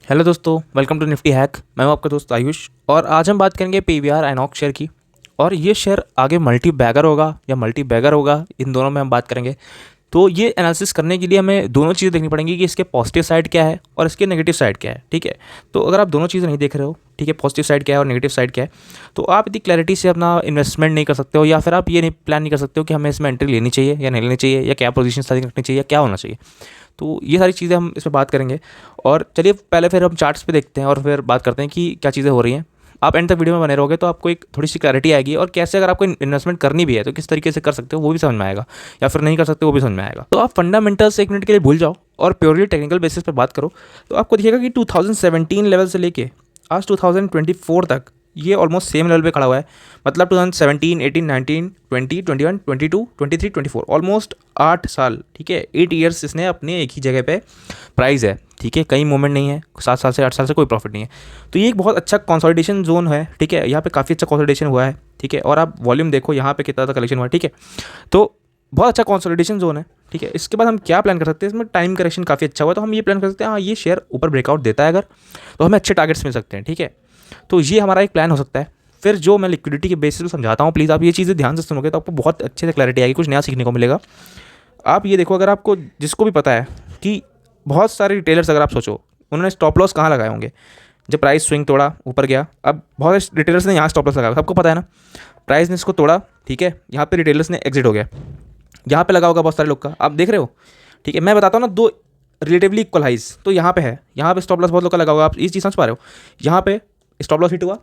Hello दोस्तों, welcome to Nifty hack. मैं हूं आपका दोस्त आयुष और आज हम बात करेंगे पीवीआर आइनॉक्स शेयर की। और ये शेयर आगे मल्टी बैगर होगा या मल्टी बैगर होगा, इन दोनों में हम बात करेंगे। तो ये एनालिसिस करने के लिए हमें दोनों चीज़ें देखनी पड़ेंगी कि इसके पॉजिटिव साइड क्या है और इसके नेगेटिव साइड क्या है। ठीक है, तो अगर आप दोनों चीज़ें नहीं देख रहे हो, ठीक है, पॉजिटिव साइड क्या है और नेगेटिव साइड क्या है, तो आप इतनी क्लैरिटी से अपना इन्वेस्टमेंट नहीं कर सकते हो, या फिर आप ये नहीं प्लान नहीं कर सकते हो कि हमें इसमें एंट्री लेनी चाहिए या नहीं लेनी चाहिए, या क्या पोजीशन स्टार्टिंग रखनी चाहिए, क्या होना चाहिए। तो ये सारी चीज़ें हम इसमें बात करेंगे। और चलिए पहले फिर हम चार्ट्स पे देखते हैं और फिर बात करते हैं कि क्या चीज़ें हो रही हैं। आप एंड तक वीडियो में बने रहोगे तो आपको एक थोड़ी सी क्लैरिटी आएगी, और कैसे अगर आपको इन्वेस्टमेंट करनी भी है तो किस तरीके से कर सकते हो वो भी समझ में आएगा, या फिर नहीं कर सकते वो भी समझ में आएगा। तो आप फंडामेंटल्स एक मिनट के लिए भूल जाओ और प्योरली टेक्निकल बेसिस पर बात करो, तो आपको दिखेगा कि 2017 लेवल से लेके आज 2024 तक ये ऑलमोस्ट सेम लेवल पे खड़ा हुआ है। मतलब 2017, 18, 19, 20, 21, 22, 23, 24, ऑलमोस्ट 8 साल, ठीक है, 8 ईयर्स इसने अपने एक ही जगह पे प्राइस है। ठीक है, कहीं मूवमेंट नहीं है, 7 साल से 8 साल से कोई प्रॉफिट नहीं है। तो ये एक बहुत अच्छा कंसोलिडेशन जोन है। ठीक है, यहाँ पे काफ़ी अच्छा कंसोलिडेशन हुआ है। ठीक है, और आप वॉल्यूम देखो यहाँ पे कितना कलेक्शन हुआ है। ठीक है, तो बहुत अच्छा कंसोलिडेशन जोन है। ठीक है, इसके बाद हम क्या प्लान कर सकते हैं, इसमें टाइम करेक्शन काफ़ी अच्छा हुआ है, तो हम ये प्लान कर सकते हैं, हाँ ये शेयर ऊपर ब्रेकआउट देता है अगर, तो हमें अच्छे टारगेट्स मिल सकते हैं। ठीक है, तो ये हमारा एक प्लान हो सकता है। फिर जो मैं लिक्विडिटी के बेसिस पे समझाता हूँ, प्लीज़ आप ये चीज़ें ध्यान से सुनोगे तो आपको बहुत अच्छे से क्लैरिटी आएगी, कुछ नया सीखने को मिलेगा। आप ये देखो, अगर आपको जिसको भी पता है कि बहुत सारे रिटेलर्स, अगर आप सोचो उन्होंने स्टॉप लॉस कहाँ लगाए होंगे, जब प्राइस स्विंग तोड़ा ऊपर गया, अब बहुत सारे रिटेलर्स ने यहाँ स्टॉप लॉस लगाया, सबको पता है ना। प्राइस ने इसको तोड़ा, ठीक है, यहाँ पे रिटेलर्स ने एग्जिट हो गया, यहाँ पे लगा होगा बहुत सारे लोग का, आप देख रहे हो। ठीक है, मैं बताता हूँ ना, दो रिलेटिवली इक्वल हाइज, तो यहाँ पे है, यहाँ पे स्टॉप लॉस बहुत लोग का लगा होगा, आप इस चीज़ समझ पा रहे हो। यहाँ पे स्टॉप लॉस हिट हुआ,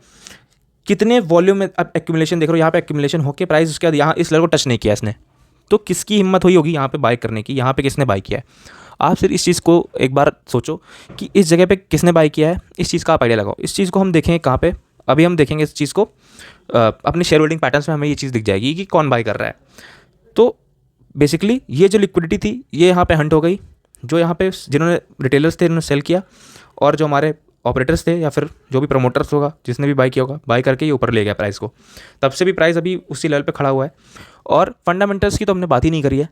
कितने वॉल्यूम में अब एक्यूमुलेशन देख रहे हो, यहाँ पे एक्यूमुलेशन होकर प्राइस उसके बाद यहाँ इस लेवल को टच नहीं किया इसने, तो किसकी हिम्मत हुई होगी यहाँ पे बाय करने की, यहाँ पे किसने बाय किया है। आप सिर्फ इस चीज़ को एक बार सोचो कि इस जगह पे किसने बाय किया है, इस चीज़ का आप आइडिया लगाओ। इस चीज़ को हम देखेंगे कहाँ पे, अभी हम देखेंगे इस चीज़ को अपने शेयर होल्डिंग पैटर्न्स में हमें ये चीज़ दिख जाएगी कि कौन बाय कर रहा है। तो बेसिकली ये जो लिक्विडिटी थी ये यहाँ पे हंट हो गई, जो यहाँ पे जिन्होंने रिटेलर्स थे उन्होंने सेल किया, और जो हमारे ऑपरेटर्स थे या फिर जो भी प्रमोटर्स होगा जिसने भी बाय किया होगा, बाय करके ये ऊपर ले गया प्राइस को। तब से भी प्राइस अभी उसी लेवल पे खड़ा हुआ है। और फंडामेंटल्स की तो हमने बात ही नहीं करी है,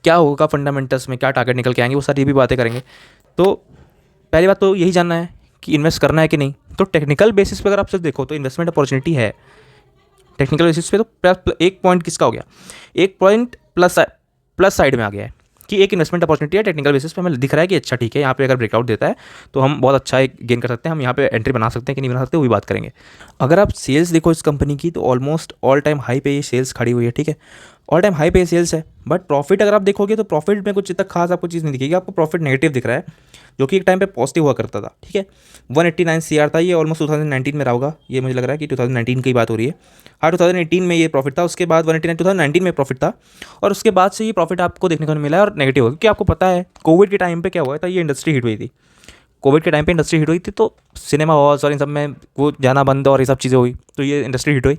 क्या होगा फंडामेंटल्स में, क्या टारगेट निकल के आएंगे, वो सारी भी बातें करेंगे। तो पहली बात तो यही जानना है कि इन्वेस्ट करना है कि नहीं। तो टेक्निकल बेसिस पे अगर आप सिर्फ देखो तो इन्वेस्टमेंट अपॉर्चुनिटी है टेक्निकल बेसिस पे। तो प्लस एक पॉइंट किसका हो गया, एक पॉइंट प्लस साइड में आ गया है कि एक इन्वेस्टमेंट अपॉर्चुनिटी है टेक्निकल बेसिस पे, हमें दिख रहा है कि अच्छा ठीक है, यहाँ पे अगर ब्रेकआउट देता है तो हम बहुत अच्छा एक गेन कर सकते हैं, हम यहाँ पे एंट्री बना सकते हैं कि नहीं बना सकते, वो भी बात करेंगे। अगर आप सेल्स देखो इस कंपनी की, तो ऑलमोस्ट ऑल टाइम हाई पे ये सेल्स खड़ी हुई है। ठीक है, ऑल टाइम हाई पे सेल्स है, बट प्रॉफिट अगर आप देखोगे तो प्रॉफिट में कुछ इतना खास आपको चीज़ नहीं दिखेगी, आपको प्रॉफिट नेगेटिव दिख रहा है, जो कि एक टाइम पे पॉजिटिव हुआ करता था। ठीक है, 189 CR था, ये ऑलमोस्ट 2019 में रहा होगा, ये मुझे लग रहा है कि 2019 की बात हो रही है। हाँ, 2018 में ये प्रॉफिट था, उसके बाद 189 2019 में प्रॉफिट था, और उसके बाद से ये प्रॉफिट आपको देखने को नहीं मिला है और नेगेटिव हो, क्योंकि आपको पता है कोविड के टाइम पे क्या हुआ था, ये इंडस्ट्री हिट हुई थी। कोविड के टाइम पे इंडस्ट्री हिट हुई थी, तो सिनेमा हॉल्स और इन सब में वो जाना बंद और ये सब चीज़ें हुई, तो ये इंडस्ट्री हिट हुई।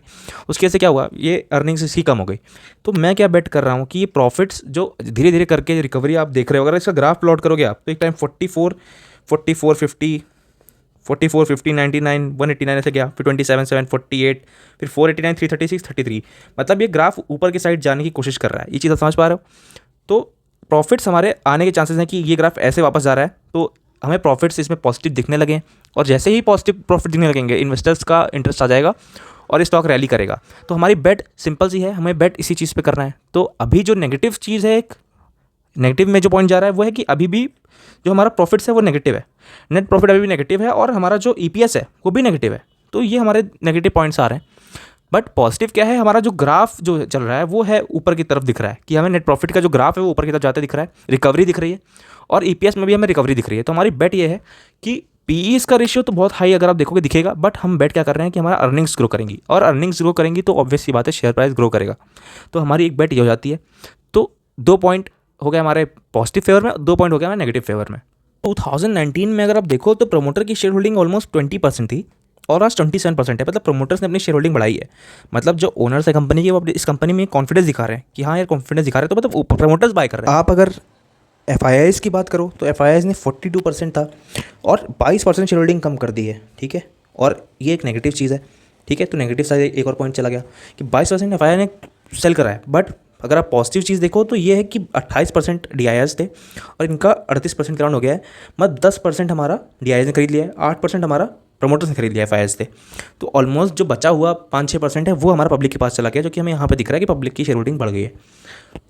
उसकी वजह से क्या हुआ, ये अर्निंग्स इसकी कम हो गई। तो मैं क्या बेट कर रहा हूँ कि ये प्रॉफिट्स जो धीरे धीरे करके रिकवरी आप देख रहे हो, अगर इसका ग्राफ प्लॉट करोगे आप, तो एक टाइम 44, 44, 50, 44, 50, 99, 189 ऐसे गया, फिर 27, 7, 48, फिर 489, 336, 33। मतलब ये ग्राफ ऊपर की साइड जाने की कोशिश कर रहा है, ये चीज़ आप समझ पा रहे हो। तो प्रॉफिट्स हमारे आने के चांसेस हैं कि ये ग्राफ ऐसे वापस जा रहा है, तो हमें प्रॉफिट्स इसमें पॉजिटिव दिखने लगे, और जैसे ही पॉजिटिव प्रॉफिट दिखने लगेंगे इन्वेस्टर्स का इंटरेस्ट आ जाएगा और स्टॉक रैली करेगा। तो हमारी बेट सिंपल सी है, हमें बेट इसी चीज़ पे करना है। तो अभी जो नेगेटिव चीज़ है, एक नेगेटिव में जो पॉइंट जा रहा है वो है कि अभी भी जो हमारा प्रॉफिट्स है वो नेगेटिव है, नेट प्रॉफिट अभी भी नेगेटिव है, और हमारा जो EPS है वो भी नेगेटिव है। तो ये हमारे नेगेटिव पॉइंट्स आ रहे हैं। बट पॉजिटिव क्या है, हमारा जो ग्राफ जो चल रहा है वो है ऊपर की तरफ दिख रहा है, कि हमें नेट प्रॉफिट का जो ग्राफ है वो ऊपर की तरफ जाते दिख रहा है, रिकवरी दिख रही है, और EPS में भी हमें रिकवरी दिख रही है। तो हमारी बेट ये है कि PE इसका रेशियो तो बहुत हाई अगर आप देखोगे दिखेगा, बट हम बेट क्या कर रहे हैं कि हमारा अर्निंग्स ग्रो करेंगी, और अर्निंग्स ग्रो करेंगी तो ऑब्वियस सी बात है शेयर प्राइस ग्रो करेगा। तो हमारी एक बेट ये हो जाती है। तो 2 पॉइंट हो गए हमारे पॉजिटिव फेवर में, 2 पॉइंट हो गया हमारे नेगेटिव फेवर में। 2019 में अगर आप देखो तो प्रमोटर की शेयर होल्डिंग ऑलमोस्ट 20% थी, और आज 27% है। मतलब प्रमोटर्स ने अपनी शेयर होल्डिंग बढ़ाई है, मतलब जो ओनर्स है कंपनी के वो अपनी इस कंपनी में कॉन्फिडेंस दिखा रहे हैं कि हाँ यार कॉन्फिडेंस दिखा रहे हैं, तो मतलब प्रमोटर्स बाय कर रहे हैं। आप अगर FIIs की बात करो तो FIIs ने 42% था और 22% शेयर होल्डिंग कम कर दी है। ठीक है, और ये एक नेगेटिव चीज़ है। ठीक है, तो नेगेटिव साइड एक और पॉइंट चला गया कि 22% FII ने सेल करा है, बट अगर आप पॉजिटिव चीज़ देखो तो ये है कि 28% DIIs थे और इनका 38% ग्राउंड हो गया है। मतलब 10% हमारा DIIs ने खरीद लिया है, 8% हमारा प्रमोटर्स ने खरीद लिया है, FIIs थे। तो ऑलमोस्ट जो बचा हुआ 5-6% है वो हमारा पब्लिक के पास चला गया, जो कि हमें यहाँ पे दिख रहा है कि पब्लिक की शेयर होल्डिंग बढ़ गई है।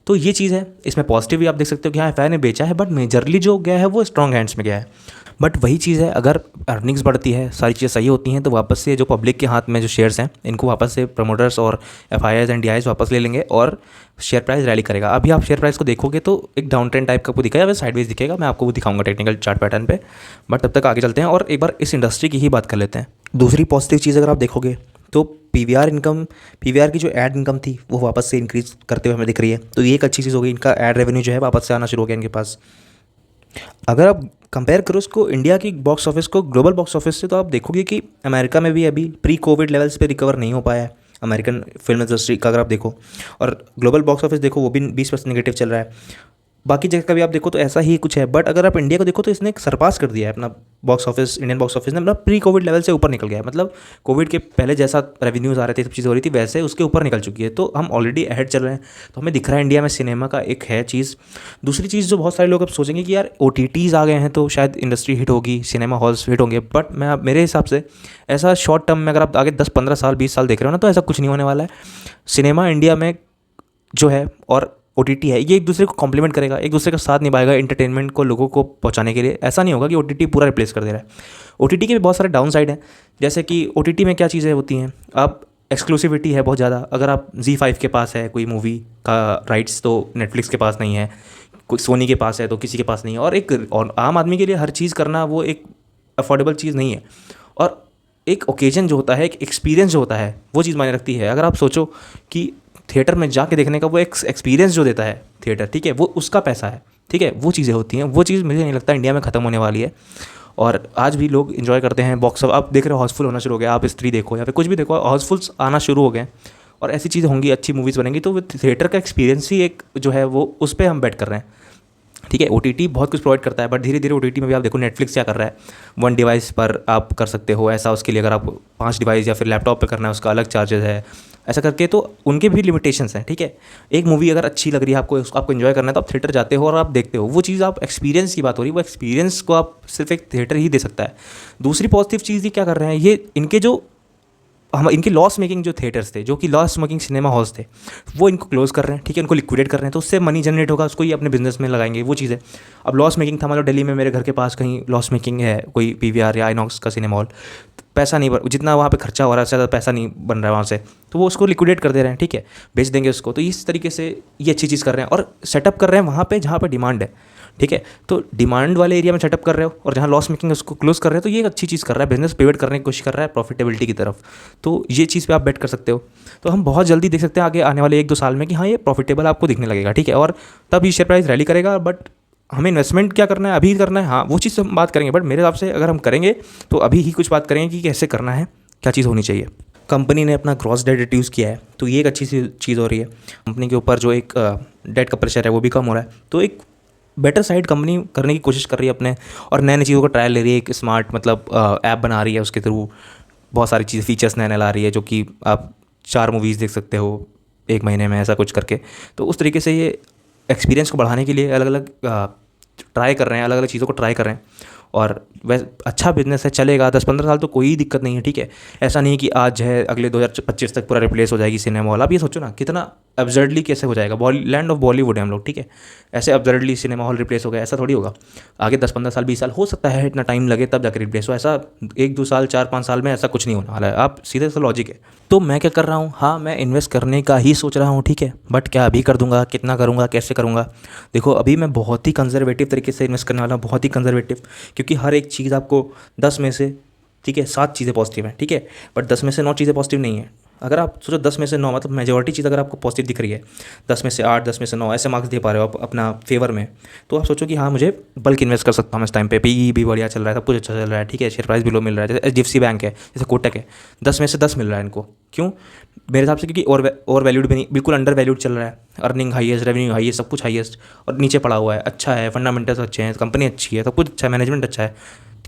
तो ये चीज़ है, इसमें पॉजिटिव भी आप देख सकते हो कि हाँ FII ने बेचा है, बट मेजरली जो गया है वो स्ट्रॉन्ग हैंड्स में गया है। बट वही चीज़ है, अगर अर्निंग्स बढ़ती है, सारी चीज़ें सही होती हैं, तो वापस से जो पब्लिक के हाथ में जो शेयर्स हैं इनको वापस से प्रमोटर्स और FIIs एंड DIIs वापस ले लेंगे और शेयर प्राइस रैली करेगा। अभी आप शेयर प्राइस को देखोगे तो एक डाउन ट्रेंड टाइप का आपको दिखेगा, वैसे साइडवेज दिखेगा, मैं आपको वो दिखाऊंगा टेक्निकल चार्ट पैटर्न पे। बट तब तक आगे चलते हैं और एक बार इस इंडस्ट्री की ही बात कर लेते हैं। दूसरी पॉजिटिव चीज़ अगर आप देखोगे तो PVR की जो ऐड इनकम थी वो वापस से इंक्रीज़ करते हुए हमें दिख रही है। तो ये एक अच्छी चीज़ हो गई, इनका ऐड रेवेन्यू जो है वापस से आना शुरू हो गया इनके पास। अगर आप कंपेयर करो इसको इंडिया की बॉक्स ऑफिस को ग्लोबल बॉक्स ऑफिस से, तो आप देखोगे कि अमेरिका में भी अभी प्री कोविड लेवल्स पे रिकवर नहीं हो पाया है अमेरिकन फिल्म इंडस्ट्री का, अगर आप देखो। और ग्लोबल बॉक्स ऑफिस देखो वो भी 20% नेगेटिव चल रहा है। बाकी जगह का भी आप देखो तो ऐसा ही कुछ है। बट अगर आप इंडिया को देखो तो इसने एक सरपास कर दिया है अपना box office, Indian box office ने अपना प्री कोविड लेवल से ऊपर निकल गया है। मतलब कोविड के पहले जैसा रेवेन्यूज़ आ रहे थे, सब चीज़ हो रही थी, वैसे उसके ऊपर निकल चुकी है। तो हम ऑलरेडी अहेड चल रहे हैं। तो हमें दिख रहा है इंडिया में सिनेमा का एक है चीज़। दूसरी चीज़ जो बहुत सारे लोग अब सोचेंगे कि यार OTTs आ गए हैं तो शायद इंडस्ट्री हिट होगी, सिनेमा हॉल्स हिट होंगे। बट मेरे हिसाब से ऐसा शॉर्ट टर्म में अगर आप आगे 10-15 साल 20 साल देख रहे हो ना, तो ऐसा कुछ नहीं होने वाला है। सिनेमा इंडिया में जो है और OTT है, ये एक दूसरे को कॉम्प्लीमेंट करेगा, एक दूसरे का साथ निभाएगा एंटरटेनमेंट को लोगों को पहुंचाने के लिए। ऐसा नहीं होगा कि OTT पूरा रिप्लेस कर दे रहा है। OTT के भी बहुत सारे डाउन साइड हैं, जैसे कि OTT में क्या चीज़ें होती हैं, अब एक्सक्लूसिविटी है बहुत ज़्यादा। अगर आप ZEE5 के पास है कोई मूवी का राइट्स तो नेटफ्लिक्स के पास नहीं है, कोई सोनी के पास है तो किसी के पास नहीं है। और आम आदमी के लिए हर चीज़ करना वो एक अफोर्डेबल चीज़ नहीं है। और एक ओकेजन जो होता है, एक एक्सपीरियंस जो होता है, वो चीज़ मायने रखती है। अगर आप सोचो कि थिएटर में जाके देखने का वो एक एक्सपीरियंस जो देता है थिएटर, ठीक है, वो उसका पैसा है, ठीक है, वो चीज़ें होती हैं। वो चीज़ मुझे नहीं लगता इंडिया में ख़त्म होने वाली है। और आज भी लोग इन्जॉय करते हैं बॉक्स ऑफ। आप देख रहे हो हाउसफुल होना शुरू हो गया, आप स्त्री देखो या फिर कुछ भी देखो, हाउसफुल्स आना शुरू हो गए। और ऐसी चीज़ें होंगी, अच्छी मूवीज़ बनेंगी, तो वो थिएटर का एक्सपीरियंस ही एक जो है वो उस पर हम बेट कर रहे हैं। ठीक है, OTT बहुत कुछ प्रोवाइड करता है, बट धीरे धीरे OTT में भी आप देखो नेटफ्लिक्स क्या कर रहा है, 1 डिवाइस पर आप कर सकते हो ऐसा। उसके लिए अगर आप 5 डिवाइस या फिर लैपटॉप पे करना है उसका अलग चार्जेस है, ऐसा करके। तो उनके भी लिमिटेशंस हैं, ठीक है। एक मूवी अगर अच्छी लग रही है आपको, उसको आपको एंजॉय करना है, तो आप थिएटर जाते हो और आप देखते हो। वो चीज़ आप एक्सपीरियंस की बात हो रही है, वो एक्सपीरियंस को आप सिर्फ एक थिएटर ही दे सकता है। दूसरी पॉजिटिव चीज़ ये क्या कर रहे हैं, ये इनके जो इनके लॉस मेकिंग जो थिएटर्स थे, जो कि लॉस मेकिंग सिनेमा हॉल्स थे, वो इनको क्लोज कर रहे हैं, ठीक है, इनको लिक्विडेट कर रहे हैं। तो उससे मनी जनरेट होगा, उसको ये अपने बिजनेस में लगाएंगे, वो चीज़ है। अब लॉस मेकिंग था, मतलब दिल्ली में मेरे घर के पास कहीं लॉस मेकिंग है कोई PVR या आइनॉक्स का सिनेमा हॉल, पैसा नहीं जितना वहाँ पे खर्चा हो रहा है उससे ज़्यादा पैसा नहीं बन रहा है वहाँ से, तो वो उसको लिक्विडेट कर दे रहे हैं, ठीक है, बेच देंगे उसको। तो इस तरीके से ये अच्छी चीज़ कर रहे हैं और सेटअप कर रहे हैं वहाँ पे जहाँ पे डिमांड है, ठीक है। तो डिमांड वाले एरिया में सेटअप कर रहे हो और जहाँ लॉस मेकिंग है उसको क्लोज कर रहे हो। तो ये एक अच्छी चीज़ कर रहा है, बिजनेस पिवट करने की कोशिश कर रहा है प्रॉफिटेबिलिटी की तरफ। तो ये चीज़ पे आप बेट कर सकते हो। तो हम बहुत जल्दी देख सकते हैं आगे आने वाले 1-2 साल में कि हाँ ये प्रॉफिटेबल आपको दिखने लगेगा, ठीक है। और तब ये शेयर प्राइस रैली करेगा। बट हमें इन्वेस्टमेंट क्या करना है, अभी करना है, हाँ वो चीज़ हम बात करेंगे। बट मेरे हिसाब से अगर हम करेंगे तो अभी ही कुछ बात करेंगे कि कैसे करना है, क्या चीज़ होनी चाहिए। कंपनी ने अपना ग्रॉस डेट रिड्यूस किया है, तो ये एक अच्छी सी चीज़ हो रही है। कंपनी के ऊपर जो एक डेट का प्रेशर है वो भी कम हो रहा है। तो एक बेटर साइड कंपनी करने की कोशिश कर रही है अपने, और नए नई चीज़ों का ट्रायल ले रही है। एक स्मार्ट मतलब ऐप बना रही है, उसके थ्रू बहुत सारी चीज़ फीचर्स नए नए ला रही है, जो कि आप 4 मूवीज़ देख सकते हो 1 महीने में, ऐसा कुछ करके। तो उस तरीके से ये एक्सपीरियंस को बढ़ाने के लिए अलग अलग ट्राई कर रहे हैं, अलग अलग चीज़ों को ट्राई कर रहे हैं। और वैसे अच्छा बिजनेस है, चलेगा 10-15 साल तो कोई दिक्कत नहीं है, ठीक है। ऐसा नहीं कि आज है अगले 2025 तक पूरा रिप्लेस हो जाएगी सिनेमा हॉल। आप ये सोचो ना कितना अब्सर्डली कैसे हो जाएगा। लैंड ऑफ बॉलीवुड है हम लोग, ठीक है। ऐसे अब्सर्डली सिनेमा हॉल रिप्लेस हो गया, ऐसा थोड़ी होगा। आगे 10-15 साल 20 साल हो सकता है, इतना टाइम लगे तब जाकर रिप्लेस हो। ऐसा 1-2 साल 4-5 साल में ऐसा कुछ नहीं होने वाला है। आप सीधे से लॉजिक है। तो मैं क्या कर रहा हूँ, हाँ मैं इन्वेस्ट करने का ही सोच रहा हूँ, ठीक है। बट क्या अभी कर दूंगा, कितना करूँगा, कैसे करूँगा, देखो अभी मैं बहुत ही कंजर्वेटिव तरीके से इन्वेस्ट करने वाला हूँ, बहुत ही कंजर्वेटिव। क्योंकि हर एक चीज़ आपको 10 में से, ठीक है, 7 चीज़ें पॉजिटिव हैं, ठीक है, बट 10 में से 9 चीज़ें पॉजिटिव नहीं है। अगर आप सोचो 10 में से 9 मतलब मेजॉरिटी चीज़ अगर आपको पॉजिटिव दिख रही है, 10 में से 8, 10 में से 9 ऐसे मार्क्स दे पा रहे हो आप अपना फेवर में, तो आप सोचो कि हाँ मुझे बल्क इन्वेस्ट कर सकता हूँ इस टाइम पे। PE भी बढ़िया चल रहा है, सब कुछ अच्छा चल रहा है, ठीक है। शेयर प्राइस भी लो मिल रहा है, जैसे HDFC बैंक है, जैसे कोटक है, 10 में से 10 मिल रहा है इनको। क्यों? मेरे हिसाब से क्योंकि ओवर वैल्यूड भी नहीं, बिल्कुल अंडर वैल्यूड चल रहा है। अर्निंग हाईएस्ट, रेवेन्यू हाईएस्ट, सब कुछ हाईएस्ट, और नीचे पड़ा हुआ है, अच्छा है, फंडामेंटल्स अच्छे हैं, कंपनी अच्छी है, सब कुछ अच्छा है, मैनेजमेंट अच्छा है।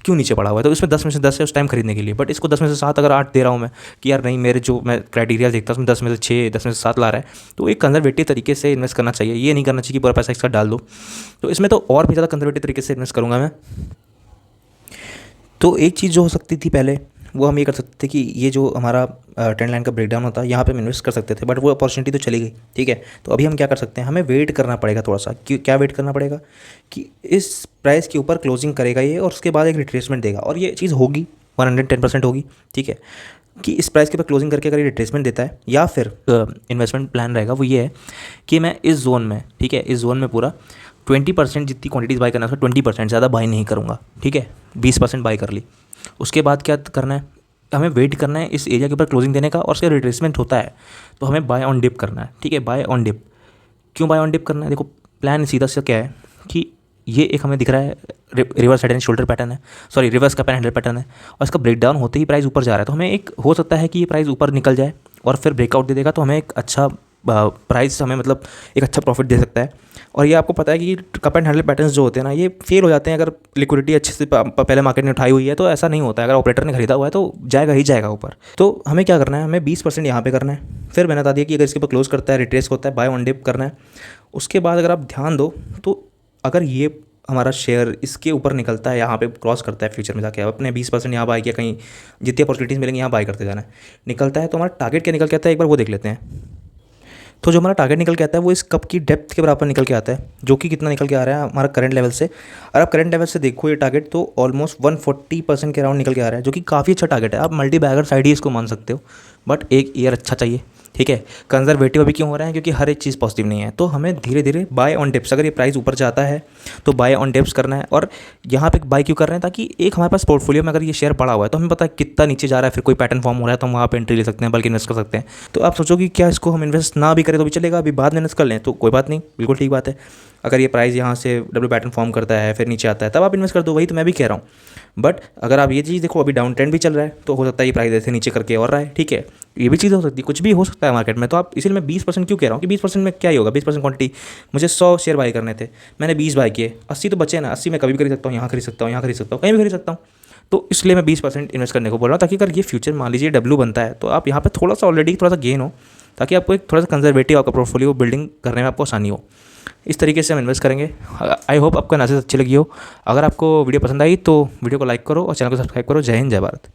क्यों नीचे पड़ा हुआ है, तो इसमें 10 में से 10 है उस टाइम खरीदने के लिए, बट इसको 10 में से 7 अगर 8 दे रहा हूँ मैं कि यार नहीं, मेरे जो मैं क्राइटेरिया देखता हूँ उसमें 10 में से 6, 10 में से 7 ला रहा है, तो एक कंजर्वेटिव तरीके से इन्वेस्ट करना चाहिए। ये नहीं करना चाहिए कि पूरा पैसा इसका डाल दो। तो इसमें तो और भी ज़्यादा कंजर्वेटिव तरीके से इन्वेस्ट करूँगा मैं। तो एक चीज़ जो हो सकती थी पहले, वो हम ये कर सकते थे कि ये जो हमारा ट्रेंड लाइन का ब्रेकडाउन होता है यहाँ पे हम इन्वेस्ट कर सकते थे, बट वो अपॉर्चुनिटी तो चली गई। ठीक है, तो अभी हम क्या कर सकते हैं, हमें वेट करना पड़ेगा थोड़ा सा। क्या वेट करना पड़ेगा कि इस प्राइस के ऊपर क्लोजिंग करेगा ये और उसके बाद एक रिट्रेसमेंट देगा, और ये चीज़ होगी 110% होगी। ठीक है, कि इस प्राइस के ऊपर क्लोजिंग करके अगर ये रिट्रेसमेंट देता है, या फिर इन्वेस्टमेंट प्लान रहेगा वो ये है कि मैं इस जोन में, ठीक है, इस जोन में पूरा 20% जितनी क्वांटिटीज़ बाई करना है उसका 20% ज़्यादा बाई नहीं करूँगा। ठीक है, 20% बाई कर ली। उसके बाद क्या करना है, हमें वेट करना है इस एरिया के ऊपर क्लोजिंग देने का, और उसका रिट्रेसमेंट होता है तो हमें बाय ऑन डिप करना है। ठीक है, बाय ऑन डिप। क्यों बाय ऑन डिप करना है, देखो प्लान सीधा सा क्या है कि ये एक हमें दिख रहा है reverse head and shoulder pattern है, sorry reverse cup and handle pattern है, और इसका ब्रेकडाउन होते ही प्राइस ऊपर जा रहा है, तो हमें एक हो सकता है कि ये प्राइस ऊपर निकल जाए और फिर ब्रेकआउट दे देगा, तो हमें एक अच्छा प्राइस, हमें मतलब एक अच्छा प्रॉफिट दे सकता है। और ये आपको पता है कि कप एंड हैंडल पैटर्न्स जो होते हैं ना, ये फेल हो जाते हैं अगर लिक्विडिटी अच्छे से पहले मार्केट ने उठाई हुई है, तो ऐसा नहीं होता है। अगर ऑपरेटर ने खरीदा हुआ है तो जाएगा ही जाएगा ऊपर। तो हमें क्या करना है, हमें 20% यहाँ पे करना है। फिर मैंने बता दिया कि अगर इसके ऊपर क्लोज करता है, रिट्रेस होता है, बाय ऑन डिप करना है। उसके बाद अगर आप ध्यान दो तो अगर ये हमारा शेयर इसके ऊपर निकलता है, यहाँ पे क्रॉस करता है फ्यूचर में जाके, अपने 20% यहाँ बाय किया, कहीं जितनी अपॉर्चुनिटीज़ मिलेंगी यहाँ बाय करते जाना है, निकलता है तो हमारा टारगेट क्या निकल के आता है, एक बार वो देख लेते हैं। तो जो हमारा टारगेट निकल के आता है वो इस कप की डेप्थ के बराबर निकल के आता है, जो कि कितना निकल के आ रहा है हमारा करंट लेवल से। और आप करंट लेवल से देखो ये टारगेट तो ऑलमोस्ट 140% के अराउंड निकल के आ रहा है, जो कि काफ़ी अच्छा टारगेट है। आप मल्टी बैगर साइड ही इसको मान सकते हो, बट एक ईयर अच्छा चाहिए। ठीक है, कंजर्वेटिव अभी क्यों हो रहा है, क्योंकि हर एक चीज़ पॉजिटिव नहीं है। तो हमें धीरे धीरे बाय ऑन डिप्स, अगर ये प्राइस ऊपर जाता है तो बाय ऑन डिप्स करना है। और यहाँ पे बाय क्यों कर रहे हैं, ताकि एक हमारे पास पोर्टफोलियो में अगर ये शेयर पड़ा हुआ है तो हमें पता है कितना नीचे जा रहा है, फिर कोई पैटर्न फॉर्म हो रहा है तो हम वहाँ पे एंट्री ले सकते हैं, बल्कि इन्वेस्ट कर सकते हैं। तो आप सोचो कि क्या इसको हम इन्वेस्ट ना भी करें तो भी चलेगा, अभी बाद में इन्वेस्ट कर लें तो कोई बात नहीं, बिल्कुल ठीक बात है। अगर ये प्राइस यहाँ से डब्ल्यू पैटर्न फॉर्म करता है फिर नीचे आता है तब आप इन्वेस्ट कर दो, वही तो मैं भी कह रहा हूँ। बट अगर आप ये चीज़ देखो, अभी डाउन ट्रेंड भी चल रहा है तो हो सकता है ये प्राइस ऐसे नीचे करके और रहा है। ठीक है, ये भी चीज़ हो सकती है, कुछ भी हो सकता है मार्केट में। तो आप इसीलिए मैं 20% क्यों कह रहा हूँ कि 20% में क्या ही होगा, 20% क्वांटिटी, मुझे 100 शेयर बाई करने थे, मैंने 20 बाई किए, 80 तो बचे ना, 80 मैं कभी भी खरीद सकता हूँ, यहाँ खरीद सकता हूँ, यहाँ खरीद सकता हूँ, कहीं भी खरीद सकता हूँ। तो इसलिए मैं 20% इन्वेस्ट करने को बोल रहा हूँ, ताकि अगर ये फ्यूचर मान लीजिए डब्ल्यू बनता है तो आप यहाँ पे थोड़ा सा ऑलरेडी थोड़ा सा गेन हो, ताकि आपको एक थोड़ा सा कंजर्वेटिव आपका पोर्टफोलियो बिल्डिंग करने में आपको आसानी हो। इस तरीके से हम इन्वेस्ट करेंगे। आई होप आपको एनालिसिस अच्छी लगी हो। अगर आपको वीडियो पसंद आई तो वीडियो को लाइक करो और चैनल को सब्सक्राइब करो। जय हिंद, जय भारत।